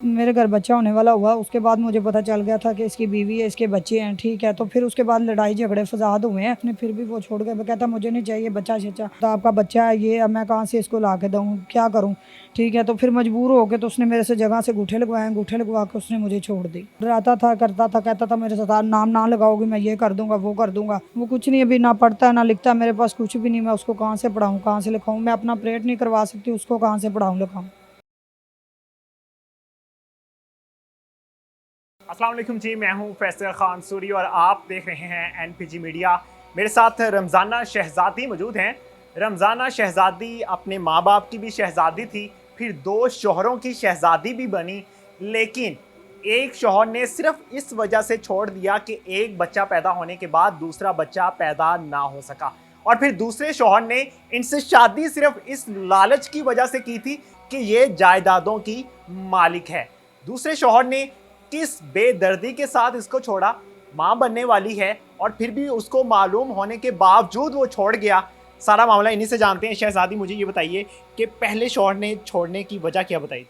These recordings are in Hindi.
मेरे घर बच्चा होने वाला हुआ, उसके बाद मुझे पता चल गया था कि इसकी बीवी है, इसके बच्चे हैं, ठीक है। तो फिर उसके बाद लड़ाई झगड़े फसाद हुए हैं, उसने फिर भी वो छोड़ के, मैं कहता मुझे नहीं चाहिए बच्चा शच्चा, तो आपका बच्चा है ये, अब मैं कहाँ से इसको ला के दूँ, क्या करूँ, ठीक है। तो फिर मजबूर हो के तो उसने मेरे से जगह से अंगूठे लगवाए, अंगूठे लगवा के उसने मुझे छोड़ दी। डराता था, करता था, कहता था मेरे साथ नाम ना लगाओगी मैं ये कर दूंगा वो कर दूंगा। वो कुछ नहीं, अभी ना पढ़ता ना लिखता, मेरे पास कुछ भी नहीं, मैं उसको कहाँ से पढ़ाऊँ, कहाँ से लिखाऊँ, मैं अपना प्रेट नहीं करवा सकती, उसको कहाँ से पढ़ाऊँ लिखाऊँ। अस्सलाम वालेकुम जी, मैं हूं फैसल खान सूरी और आप देख रहे हैं एनपीजी मीडिया। मेरे साथ रमज़ाना शहज़ादी मौजूद हैं। रमज़ाना शहज़ादी अपने माँ बाप की भी शहज़ादी थी, फिर दो शोहरों की शहज़ादी भी बनी, लेकिन एक शोहर ने सिर्फ इस वजह से छोड़ दिया कि एक बच्चा पैदा होने के बाद दूसरा बच्चा पैदा ना हो सका, और फिर दूसरे शोहर ने इनसे शादी सिर्फ इस लालच की वजह से की थी कि ये जायदादों की मालिक है। दूसरे शोहर ने किस बेदर्दी के साथ इसको छोड़ा, मां बनने वाली है और फिर भी उसको मालूम होने के बावजूद वो छोड़ गया। सारा मामला इन्हीं से जानते हैं। शहजादी, मुझे ये बताइए कि पहले शौहर ने छोड़ने की वजह क्या बताई थी?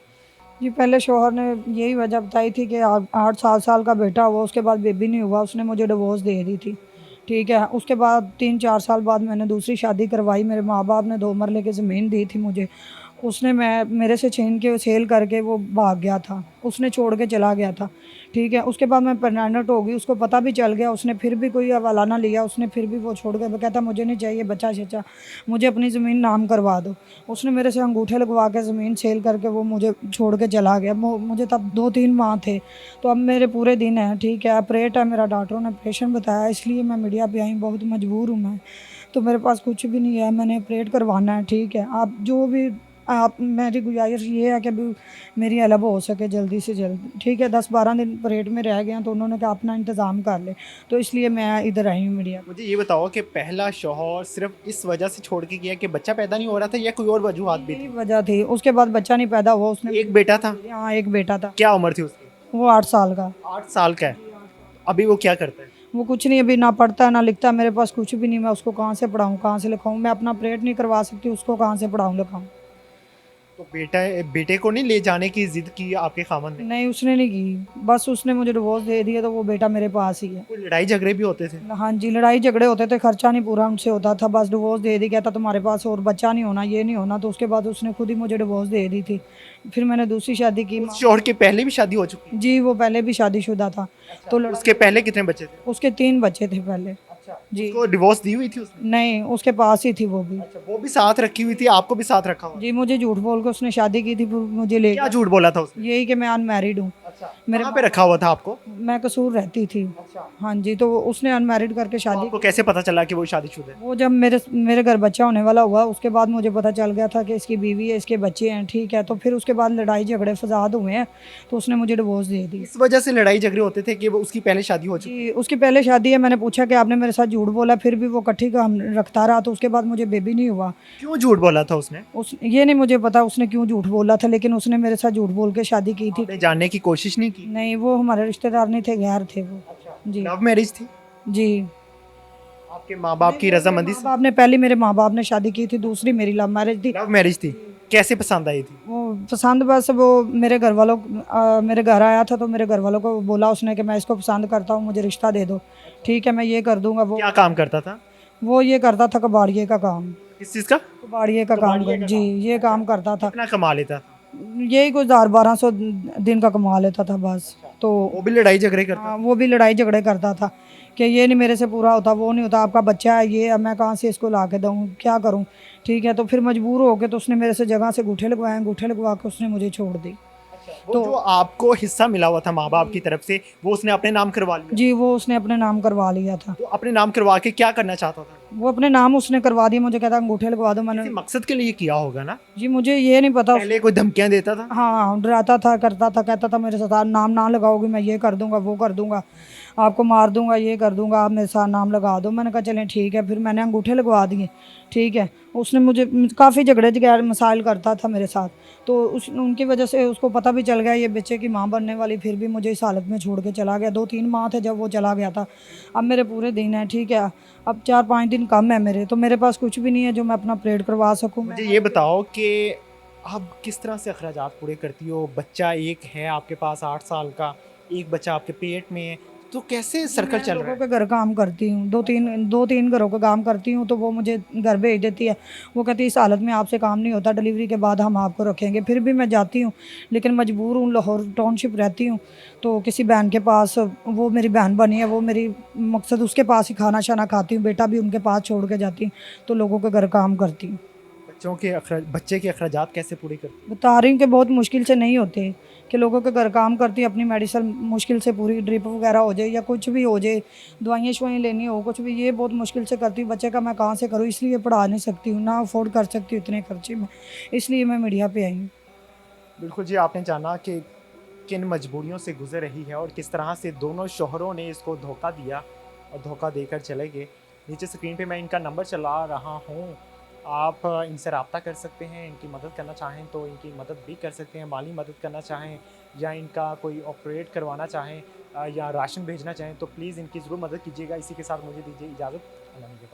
जी, पहले शौहर ने यही वजह बताई थी कि 8-7 साल का बेटा हुआ, उसके बाद बेबी नहीं हुआ, उसने मुझे डिवोर्स दे दी थी, ठीक है। उसके बाद 3-4 साल बाद मैंने दूसरी शादी करवाई, मेरे माँ बाप ने 2 मरले की ज़मीन दी थी मुझे, उसने मेरे से छीन के सेल करके वो भाग गया था, उसने छोड़ के चला गया था, ठीक है। उसके बाद मैं प्रेग्नेंट हो गई, उसको पता भी चल गया, उसने फिर भी कोई हवाला ना लिया, उसने फिर भी वो छोड़ गया। वो कहता मुझे नहीं चाहिए बच्चा शच्चा, मुझे अपनी ज़मीन नाम करवा दो। उसने मेरे से अंगूठे लगवा के ज़मीन सेल करके वो मुझे छोड़ के चला गया। मुझे तब 2-3 माह थे, तो अब मेरे पूरे दिन हैं, ठीक है। ऑपरेट है मेरा, डॉक्टरों ने ऑपरेशन बताया, इसलिए मैं मीडिया पे आई, बहुत मजबूर हूँ मैं, तो मेरे पास कुछ भी नहीं है, मैंने ऑपरेट करवाना है, ठीक है। आप जो भी आप मेरी गुजारिश ये है कि अभी मेरी हेल्प हो सके जल्दी से जल्द, ठीक है। 10-12 दिन परेड में रह गए हैं, तो उन्होंने कहा अपना इंतज़ाम कर ले, तो इसलिए मैं इधर आई हूँ मीडिया। मुझे ये बताओ कि पहला शौहर सिर्फ इस वजह से छोड़ के गया कि बच्चा पैदा नहीं हो रहा था, या कोई और वजूहत भी यही थी? वजह थी, उसके बाद बच्चा नहीं पैदा हुआ, उसने एक बेटा था? हाँ एक बेटा था, क्या उम्र थी उसकी? वो 8 साल का। 8 साल का है। अभी वो क्या करता है? वो कुछ नहीं, अभी ना पढ़ता ना लिखता, मेरे पास कुछ भी नहीं, मैं उसको कहाँ से पढ़ाऊँ, कहाँ से लिखाऊँ, मैं अपना प्रेट नहीं करवा सकती, उसको कहाँ से पढ़ाऊँ लिखाऊँ। तो बेटे को नहीं ले जाने की जिद की आपके खामन ने? नहीं, उसने नहीं की, बस उसने मुझे डिवोर्स दे दिया, तो वो बेटा मेरे पास ही है। कोई लड़ाई झगड़े भी होते थे? हाँ जी, लड़ाई झगड़े होते थे, खर्चा नहीं पूरा उनसे होता था, बस डिवोर्स दे दी, कहता तुम्हारे पास और बच्चा नहीं होना, ये नहीं होना, तो उसके बाद उसने खुद ही मुझे डिवोर्स दे दी थी। फिर मैंने दूसरी शादी की। उस शौहर के पहले भी शादी हो चुकी है? जी, वो पहले भी शादीशुदा था। तो उसके पहले कितने बच्चे थे? उसके 3 बच्चे थे पहले। अच्छा, जी। उसको डिवोर्स दी हुई थी उसने? नहीं, उसके पास ही थी वो भी। अच्छा, वो भी साथ रखी हुई थी, आपको भी साथ रखा हुआ? जी, मुझे झूठ बोल के उसने शादी की थी, फिर मुझे ले क्या गया। झूठ बोला था उसने? यही कि मैं अनमैरिड हूँ। अच्छा, मेरे कहाँ पे रखा हुआ था आपको? मैं कसूर रहती थी। अच्छा, हाँ जी, तो उसने अनमैरिड करके तो शादी आपको कैसे पता चला कि वो शादीशुदा है? वो जब मेरे घर बच्चा होने वाला हुआ, उसके बाद मुझे पता चल गया था कि इसकी बीवी है, इसके बच्चे हैं, ठीक है। तो फिर उसके बाद लड़ाई झगड़े फसाद हुए हैं, तो उसने मुझे डिवोर्स दे दी। इस वजह से लड़ाई झगड़े होते थे कि वो उसकी पहले शादी हो चुकी? जी, उसकी पहले शादी है, मैंने पूछा कि आपने मेरे साथ झूठ बोला, फिर भी वो कट्ठी का हम रखता रहा, तो उसके बाद मुझे बेबी नहीं हुआ। क्यों झूठ बोला था उसने? उस ये नहीं मुझे पता उसने क्यों झूठ बोला था, लेकिन उसने मेरे साथ झूठ बोल के शादी की थी। आपने जानने की कोशिश नहीं की? नहीं, वो हमारे रिश्तेदार नहीं थे, गैर थे वो। जी। लव मैरिज थी? जी। आपके माँ बाप की रजामंदी माँ से? बाप ने पहले मेरे माँ बाप ने शादी की थी, दूसरी मेरी लव मैरिज थी। लव मैरिज थी। कैसे पसंद आई थी? वो पसंद बस वो मेरे घर वालों मेरे घर आया था, तो मेरे घर वालों को बोला उसने कि मैं इसको पसंद करता हूँ, मुझे रिश्ता दे दो, ठीक है, मैं ये कर दूंगा। क्या काम करता था? वो ये करता था कबाड़िए का काम। किस चीज़ का? कबाड़िए का काम जी, ये काम करता था। कितना कमा लेता था? यही कुछ 1000-1200 दिन का कमा लेता था बस। तो वो भी लड़ाई झगड़े करता? हाँ, वो भी लड़ाई झगड़े करता था कि ये नहीं मेरे से पूरा होता, वो नहीं होता, आपका बच्चा है ये, अब मैं कहाँ से इसको ला के दूँ, क्या करूँ, ठीक है। तो फिर मजबूर हो के तो उसने मेरे से जगह से अंगूठे लगवाए, अंगूठे लगवा के उसने मुझे छोड़ दी। वो जो आपको हिस्सा मिला हुआ था माँ बाप की तरफ से, वो उसने अपने नाम करवा लिया? जी, वो उसने अपने नाम करवा लिया था। तो अपने नाम करवा के क्या करना चाहता था? वो अपने नाम उसने करवा दिया, मुझे कहता अंगूठे लगवा दो, मैंने किसी मकसद के लिए किया होगा ना? जी मुझे ये नहीं पता। पहले कोई धमकियां देता था? हाँ, डराता था, करता था, कहता था मेरे साथ नाम ना लगाओगी मैं ये कर दूंगा वो कर दूंगा, आपको मार दूंगा, ये कर दूंगा, आप मेरे साथ नाम लगा दो। मैंने कहा चलें ठीक है, फिर मैंने अंगूठे लगवा दिए, ठीक है। उसने मुझे काफ़ी झगड़े झगड़ मसाइल करता था मेरे साथ, तो उनकी वजह से उसको पता भी चल गया ये बच्चे की माँ बनने वाली, फिर भी मुझे इस हालत में छोड़ के चला गया। 2-3 माह थे जब वो चला गया था। अब मेरे पूरे दिन हैं, ठीक है, अब 4-5 दिन कम है मेरे, तो मेरे पास कुछ भी नहीं है जो मैं अपना ऑपरेट करवा सकूँ। मुझे ये बताओ कि आप किस तरह से अखराजात पूरे करती हो? बच्चा एक है आपके पास 8 साल का, एक बच्चा आपके पेट में है, तो कैसे जी, सर्कल मैं चल रहा लोगों है? के घर काम करती हूँ, 2-3 घरों का काम करती हूँ, तो वो मुझे घर भेज देती है। वो कहती है इस हालत में आपसे काम नहीं होता, डिलीवरी के बाद हम आपको रखेंगे। फिर भी मैं जाती हूँ, लेकिन मजबूर हूँ, लाहौर टाउनशिप रहती हूँ, तो किसी बहन के पास, वो मेरी बहन बनी है, वो मेरी मकसद उसके पास ही खाना-शाना खाती हूँ, बेटा भी उनके पास छोड़ के जाती हूँ, तो लोगों के घर काम करती हूँ। बच्चे के अखराजात कैसे पूरे करती हो? बता रही हूँ कि बहुत मुश्किल से नहीं होते, कि लोगों के घर काम करती हूँ, अपनी मेडिसिन मुश्किल से पूरी, ड्रिप वगैरह हो जाए या कुछ भी हो जाए, दवाइयाँ-शवाइयाँ लेनी हो, कुछ भी, ये बहुत मुश्किल से करती हूँ। बच्चे का मैं कहाँ से करूँ, इसलिए पढ़ा नहीं सकती हूँ, ना अफ़ोर्ड कर सकती हूँ इतने खर्चे में, इसलिए मैं मीडिया पे आई हूँ। बिल्कुल जी, आपने जाना कि किन मजबूरियों से गुज़र रही है और किस तरह से दोनों शौहरों ने इसको धोखा दिया और धोखा देकर चले गए। नीचे स्क्रीन पे मैं इनका नंबर चला रहा हूँ, आप इनसे राब्ता कर सकते हैं, इनकी मदद करना चाहें तो इनकी मदद भी कर सकते हैं, माली मदद करना चाहें या इनका कोई ऑपरेट करवाना चाहें या राशन भेजना चाहें तो प्लीज़ इनकी ज़रूर मदद कीजिएगा। इसी के साथ मुझे दीजिए इजाज़त। अल्लाह निगहबान।